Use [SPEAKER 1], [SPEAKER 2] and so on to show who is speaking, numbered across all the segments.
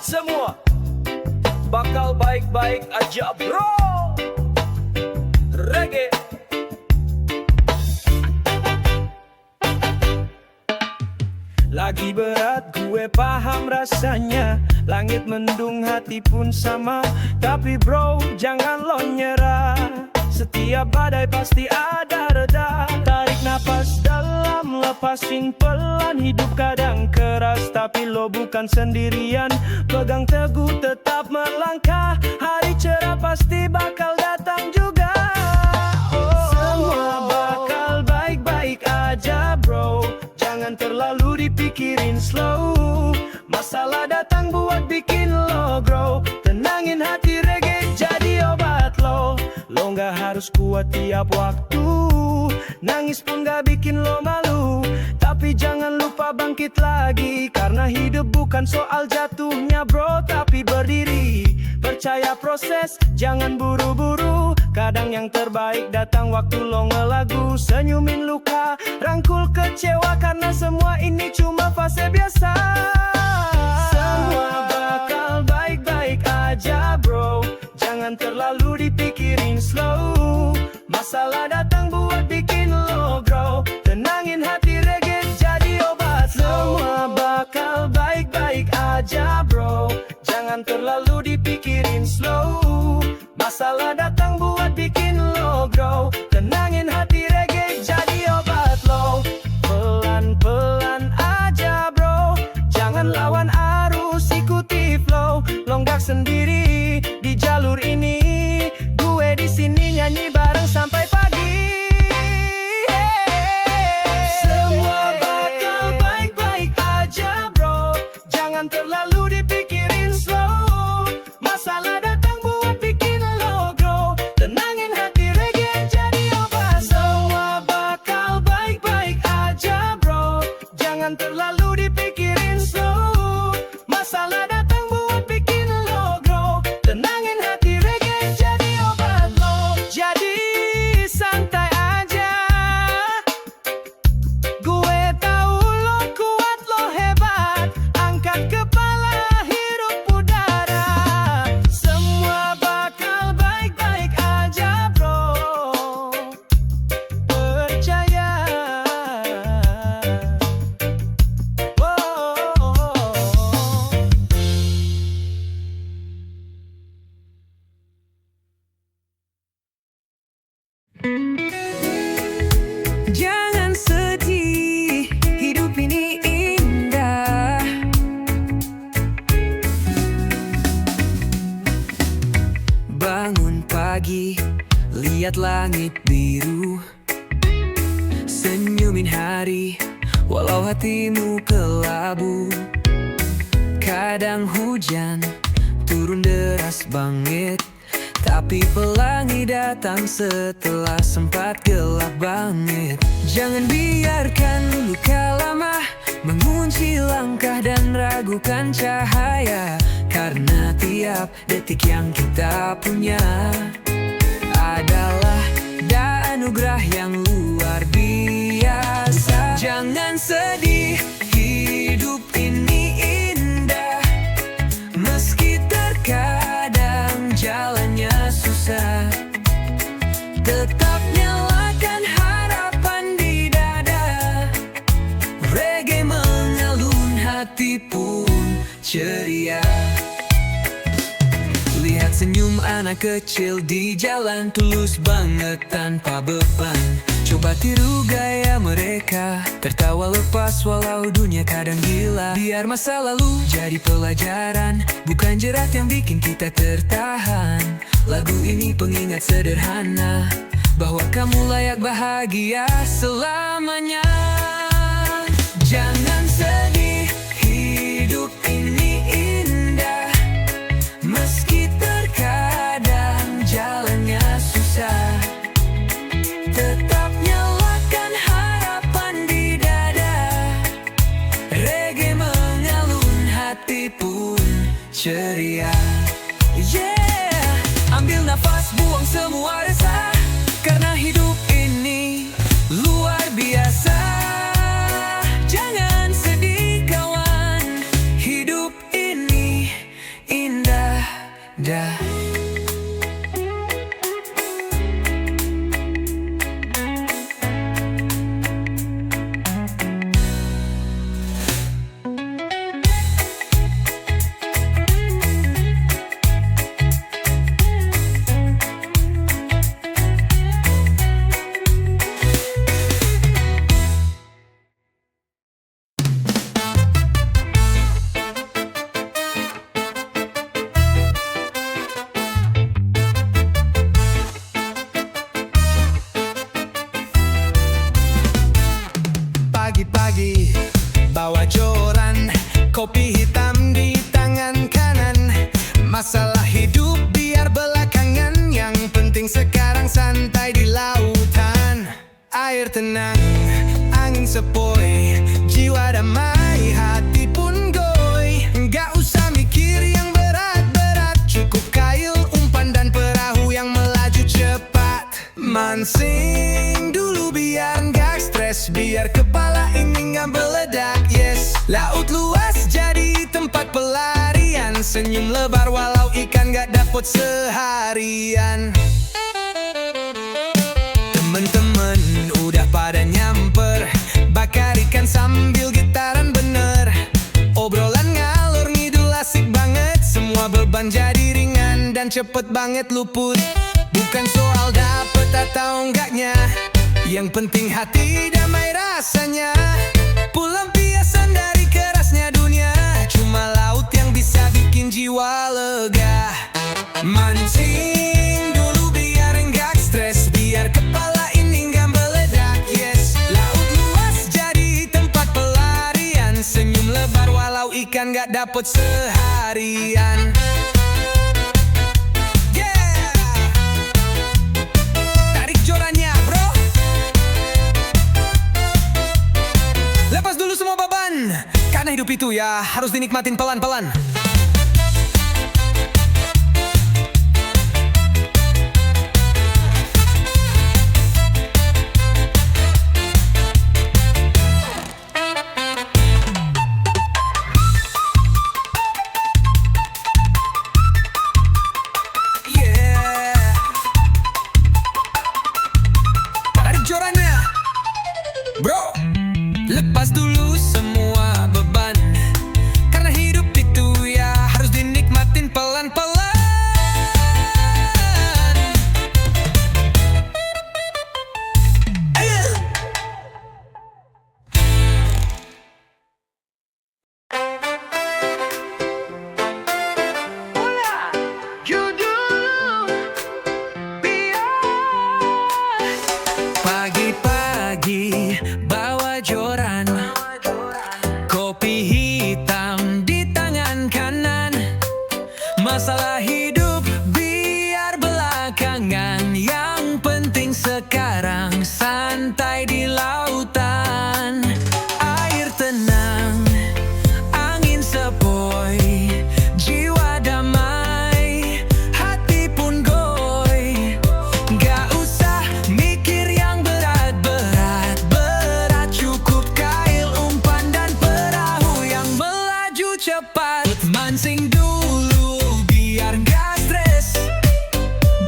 [SPEAKER 1] semua bakal baik-baik aja bro. Reggae. Lagi berat gue paham rasanya, langit mendung hati pun sama. Tapi bro jangan lo nyerah, setiap badai pasti ada reda. Tarik napas dalam, lepasin pelan. Hidup kadang keras tapi lo bukan sendirian. Pegang teguh tetap melangkah, hari cerah pasti bakal datang juga. Semua bakal baik-baik aja bro, jangan terlalu dipikirin slow. Masalah datang buat bikin lo grow. Tenangin hati, reggae jadi obat lo. Lo gak harus kuat tiap waktu, nangis pun gak bikin lo malu. Tapi jangan lupa bangkit lagi, karena hidup bukan soal jatuhnya bro, tapi berdiri. Percaya proses, jangan buru-buru. Kadang yang terbaik datang waktu lo ngelagu. Senyumin luka, rangkul kecewa, karena semua ini cuma fase biasa. Semua bakal baik-baik aja bro, jangan terlalu dipikirin slow. Masalah datang buat bikin lo grow. Tenangin hati, reggae jadi obat lo. Semua bakal baik-baik aja bro, jangan terlalu dipikirin slow. Masalah datang buat bikin lo grow. Tenangin hati, reggae jadi obat lo. Pelan-pelan aja bro, jangan lawan arus, ikuti flow. Lo gak sendiri di jalur ini, gue di sini nyanyi bareng sampai pagi. Semua bakal baik-baik aja bro, jangan terlalu dipikirin slow. Masalah datang buat bikin lo grow. Tenangin hati, reggae jadi obat. Semua bakal baik-baik aja bro, jangan terlalu dipikirin slow. Masalah datang buat bikin lo grow. Tenangin hati, reggae jadi obat lo. Jadi santai aja, gue tahu lo kuat, lo hebat. Angkat kepala, hirup udara. Semua bakal baik-baik aja bro, percaya.
[SPEAKER 2] Jangan sedih, hidup ini indah. Bangun pagi, lihat langit biru. Senyumin hari, walau hatimu kelabu. Kadang hujan turun deras banget, tapi pelangi datang setelah sempat gelap banget. Jangan biarkan luka lama mengunci langkah dan ragukan cahaya, karena tiap detik yang kita punya adalah anugerah yang luar biasa. Jangan sedih, hidup ini indah. Meski terkadang jalannya susah, tetap nyalakan harapan di dada. Reggae mengalun, hati pun ceria. Lihat senyum anak kecil di jalan, tulus banget tanpa beban. Coba tiru gaya mereka, tertawa lepas walau dunia kadang gila. Biar masa lalu jadi pelajaran, bukan jerat yang bikin kita tertahan. Lagu ini pengingat sederhana, bahwa kamu layak bahagia selamanya. Jangan sedih, hidup ini indah. Meski terkadang jalannya susah, tetap nyalakan harapan di dada. Reggae mengalun, hati pun ceria. Yeah, ambil nafas, buang semua resah, karena hidup ini luar biasa. Jangan sedih kawan, hidup ini ada.
[SPEAKER 1] Pagi-pagi bawa joran, kopi hitam di tangan kanan. Masalah hidup biar belakangan, yang penting sekarang santai di lautan. Air tenang, angin sepoi, jiwa damai, hati pun goy. Nggak usah mikir yang berat-berat, cukup kail, umpan dan perahu yang melaju cepat. Mancing dulu biar nggak stres, biar kepala ini nggak meledak. Yes, laut luas jadi tempat pelarian, senyum lebar walau ikan nggak dapet seharian. Temen-temen udah pada nyamper, bakar ikan sambil gitaran bener. Obrolan ngalor ngidul asik banget, semua beban jadi ringan dan cepet banget luput. Bukan soal dapet atau enggaknya, yang penting hati damai rasanya. Pelampiasan dari kerasnya dunia, cuma laut yang bisa bikin jiwa lega. Mancing dulu biar enggak stres, biar kepala ini enggak meledak. Yes, laut luas jadi tempat pelarian, senyum lebar walau ikan enggak dapet seharian. Lepas dulu semua beban, karena hidup itu ya harus dinikmatin pelan-pelan. Tarik jorannya, bro. Lepas dulu semua beban, karena hidup itu ya harus dinikmatin pelan-pelan. Pagi-pagi bawa joran, kopi hitam di tangan kanan. Masalah hidup biar belakangan, yang penting sekarang santai di lautan. Air tenang, angin sepoi, jiwa damai, hati pun goy. Gak usah mikir yang berat-berat, berat cukup kail, umpan dan perahu yang melaju cepat. Mancing dulu biar nggak stres,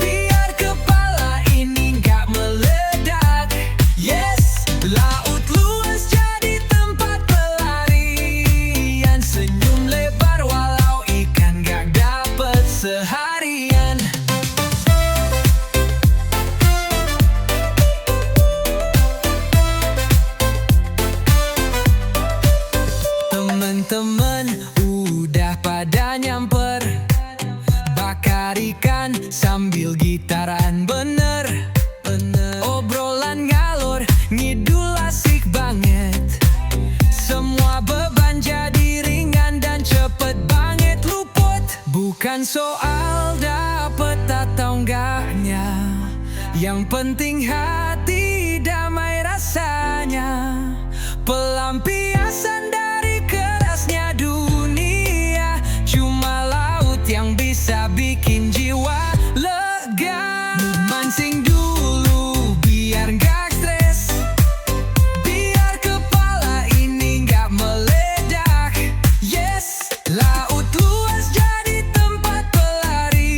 [SPEAKER 1] biar kepala ini nggak meledak. Yes, laut luas jadi tempat pelarian, senyum lebar walau ikan nggak dapet seharian. Temen-temen udah pada nyamper, bakar ikan sambil gitaran bener. Obrolan ngalor ngidul asik banget, semua beban jadi ringan dan cepet banget luput. Bukan soal dapet atau enggaknya, yang penting hati damai rasanya. Pelampiasan dari kerasnya dunia, cuma laut yang bisa bikin jiwa lega. Mancing dulu biar nggak stres, biar kepala ini nggak meledak. Yes, laut luas jadi tempat pelarian,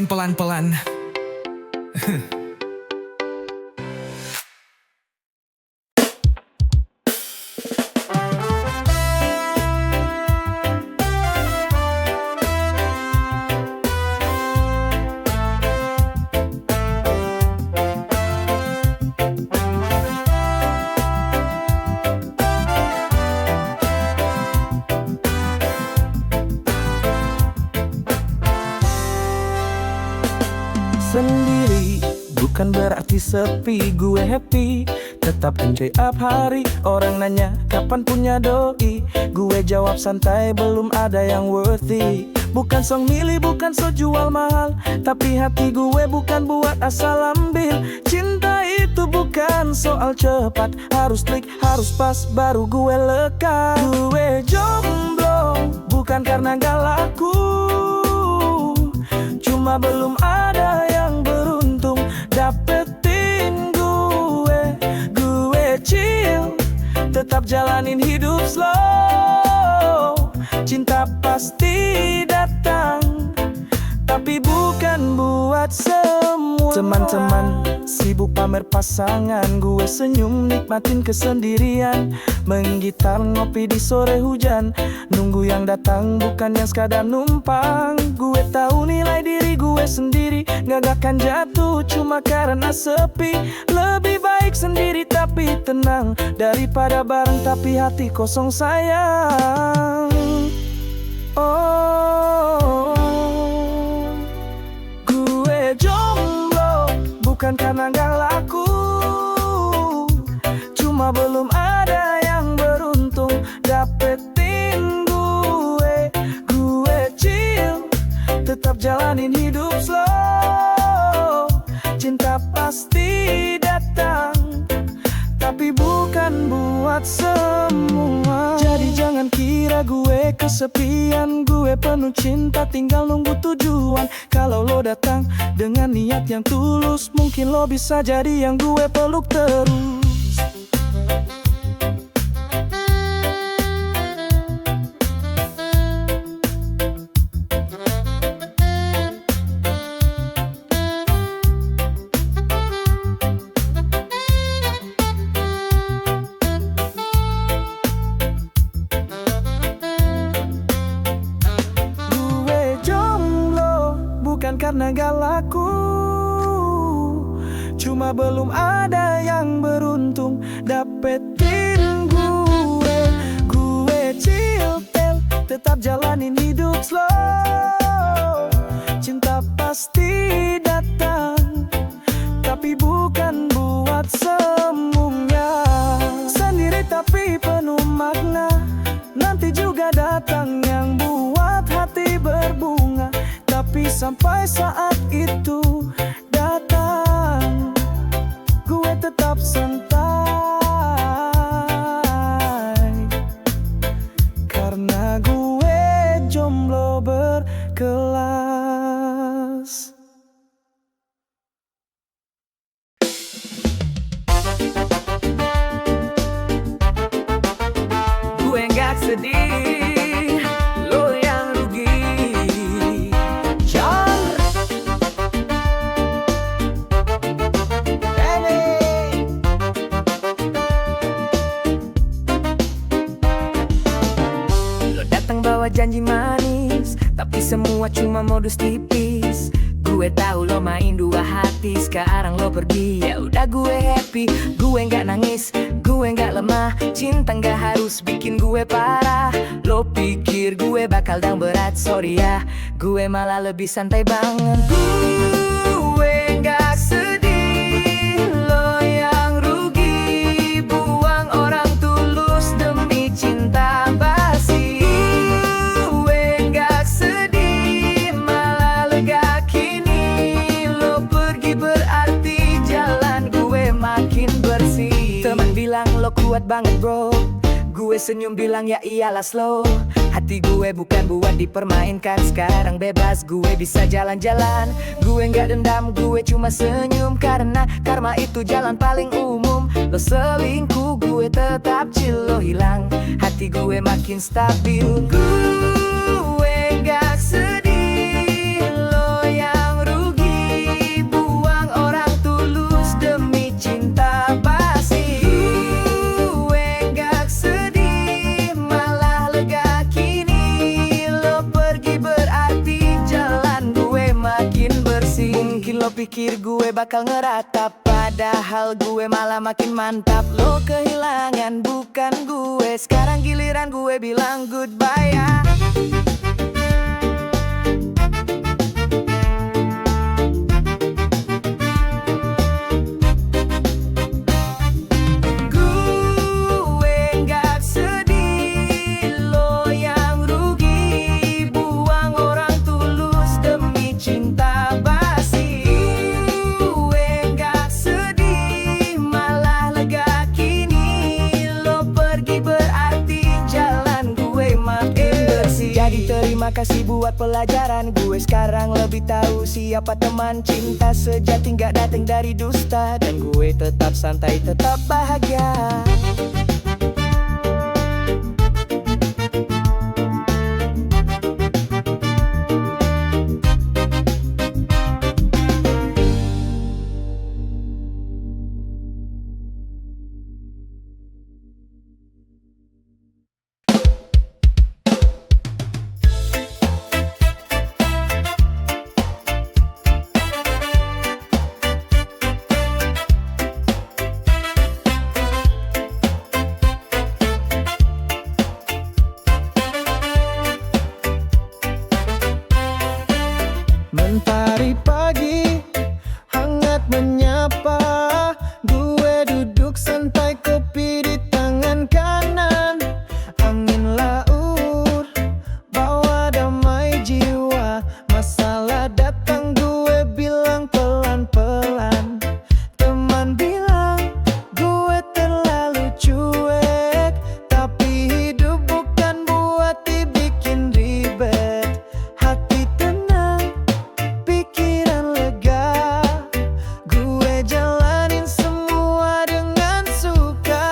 [SPEAKER 2] makin pelan-pelan.
[SPEAKER 1] Sendiri bukan berarti sepi, gue happy tetap enjoy up hari. Orang nanya kapan punya doi, gue jawab santai belum ada yang worthy. Bukan song milih, bukan so jual mahal, tapi hati gue bukan buat asal ambil. Cinta itu bukan soal cepat, harus klik, harus pas, baru gue lekat. Gue jomblo bukan karena gak laku, cuma belum ada yang beruntung dapetin gue. Gue chill, tetap jalanin hidup slow. Cinta pasti datang, tapi bukan buat semua. Teman-teman sibuk pamer pasangan, gue senyum nikmatin kesendirian. Menggitar ngopi di sore hujan, nunggu yang datang bukan yang sekadar numpang. Gue tahu nilai diri gue sendiri, gak akan jatuh cuma karena sepi. Lebih baik sendiri tapi tenang, daripada bareng tapi hati kosong sayang. Oh, gue jomblo bukan karena gak laku, cuma belum ada yang beruntung dapetin gue. Gue chill, tetap jalanin hidup slow. Cinta pasti datang, tapi bukan buat semua. Jadi jangan kira gue kesepian, gue penuh cinta tinggal nunggu tujuan. Kalau lo datang dengan niat yang tulus, mungkin lo bisa jadi yang gue peluk terus. Bukan karena gak laku, cuma belum ada yang beruntung dapetin gue. Gue chill, tetap jalanin hidup slow. Cinta pasti datang, tapi bukan buat semuanya. Sendiri tapi penuh makna, nanti juga datang yang buat hati berbunga. Tapi sampai saat itu datang, gue tetap santai, karena gue jomblo berkelas. Gue gak sedih, lo yang rugi. Bawa janji manis, tapi semua cuma modus tipis. Gue tahu lo main dua hati, sekarang lo pergi, ya udah gue happy. Gue nggak nangis, gue nggak lemah, cinta nggak harus bikin gue parah. Lo pikir gue bakal dang berat, sorry ya, gue malah lebih santai banget. Gue nggak sedih, lo yang rugi. Buang orang tulus demi cinta basi. Teman bilang lo kuat banget bro, gue senyum bilang ya iyalah slow. Hati gue bukan buat dipermainkan, sekarang bebas gue bisa jalan-jalan. Gue nggak dendam, gue cuma senyum, karena karma itu jalan paling umum. Lo selingkuh, gue tetap chill. Lo hilang, hati gue makin stabil. Gue nggak sedih, lo yang rugi. lo pikir gue bakal ngeratap, padahal gue malah makin mantap. Lo kehilangan bukan gue, sekarang giliran gue bilang goodbye ya. Terima kasih buat pelajaran, gue sekarang lebih tahu siapa teman. Cinta sejati gak datang dari dusta, dan gue tetap santai, tetap bahagia. Mentari pagi hangat menyapa, gue duduk santai kopi di tangan kanan. Angin laut bawa damai jiwa, masalah datang gue bilang pelan-pelan. Teman bilang gue terlalu cuek, tapi hidup bukan buat dibikin ribet. Hati tenang, pikiran lega, gue jalanin semua dengan suka.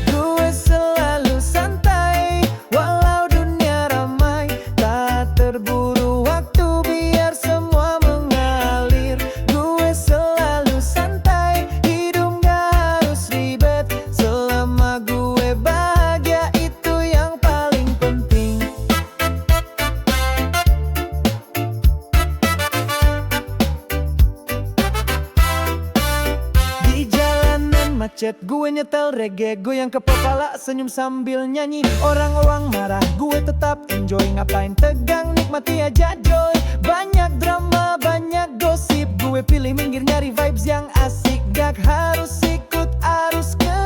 [SPEAKER 1] Gue selalu santai walau dunia ramai, tak terburu waktu biar semua mengalir. Gue selalu santai, hidup gak harus ribet, selama gue bahagia itu yang paling penting. Di jalanan macet gue nyetel reggae, goyang kepala, senyum sambil nyanyi. Orang-orang marah, gue tetap enjoy. Ngapain tegang, nikmati aja joy. Banyak drama, banyak gosip, gue pilih minggir nyari vibes yang asik. Gak harus ikut arus keras,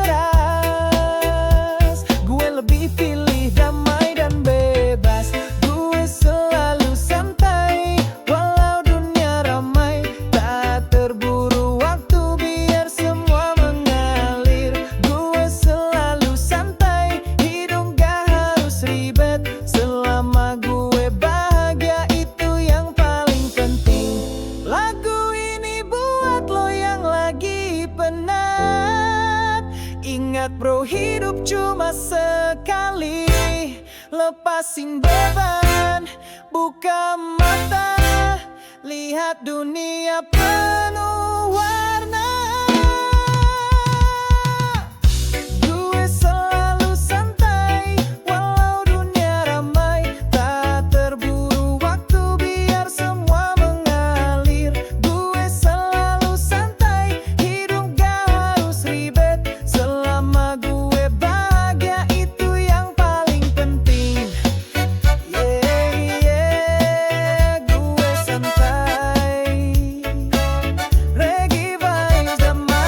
[SPEAKER 1] gue lebih pilih damai dan bebas. Gue selalu santai walau dunia ramai, tak terburu waktu biar semua mengalir. Gue selalu santai, hidup gak harus ribet, selama gue bahagia itu yang paling penting. Lagu ini buat lo yang lagi penat. Ingat bro, hidup cuma sekali, lepasin beban, buka mata, lihat dunia penuh warna. Gue selalu santai walau dunia ramai, tak terburu waktu biar semua mengalir. Gue selalu santai, hidup gak harus ribet, selama gue bahagia itu yang paling penting. Gue santai, reggae vibes damai.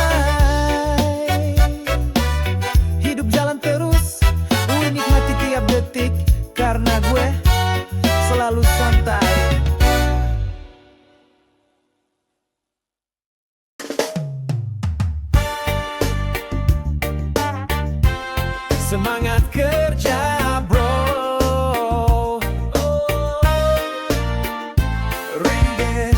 [SPEAKER 1] Hidup jalan terus, gue nikmati tiap detik, karena gue selalu santai. Semangat kerja bro. Reggae.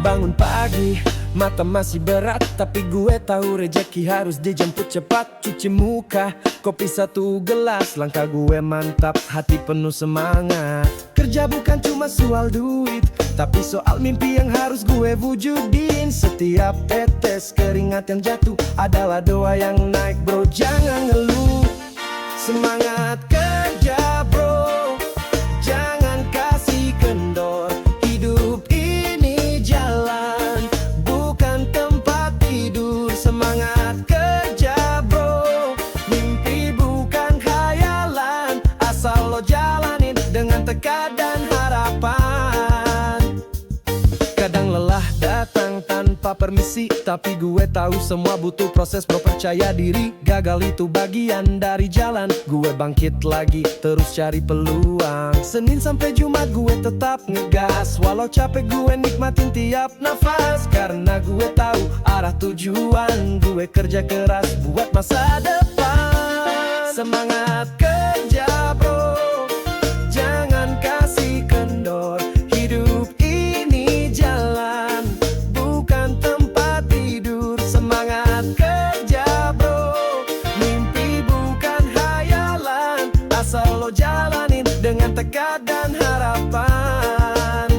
[SPEAKER 1] Bangun pagi, mata masih berat, tapi gue tahu rejeki harus dijemput cepat. Cuci muka, kopi satu gelas, langkah gue mantap, hati penuh semangat. kerja bukan cuma soal duit, tapi soal mimpi yang harus gue wujudin. Setiap tetes keringat yang jatuh adalah doa yang naik bro, jangan ngeluh. Semangat kerja bro, jangan kasih kendor. Hidup ini jalan, bukan tempat tidur. Semangat kerja bro, mimpi bukan khayalan. Asal lo jalanin dengan tekad dan harapan. Kadang lelah datang tanpa permisi, tapi gue tahu semua butuh proses bro, percaya diri. Gagal itu bagian dari jalan, gue bangkit lagi terus cari peluang. Senin sampai Jumat gue tetap ngegas, walau capek gue nikmatin tiap nafas. Karena gue tahu arah tujuan, gue kerja keras buat masa depan. Semangat kerja bro, jangan kasih kendor. Hidup ini jalan, bukan tempat tidur. Semangat kerja bro, mimpi bukan khayalan. Asal lo jalanin dengan tekad dan harapan.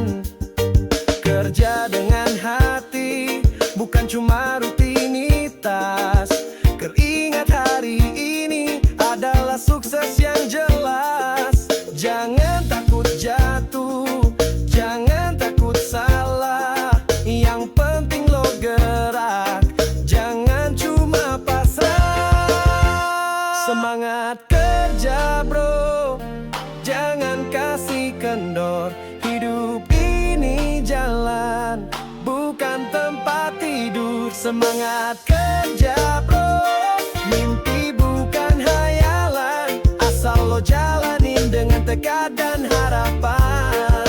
[SPEAKER 1] Kerja dengan hati, bukan cuma rutinitas. Keringat hari ini adalah sukses yang jelas. Jangan takut jatuh, jangan takut salah. Yang penting lo gerak, jangan cuma pasrah. Semangat kerja bro, jangan kasih kendor. Hidup ini jalan, bukan tempat tidur. Semangat kerja bro, mimpi bukan khayalan. Asal lo jalanin dengan tekad dan harapan.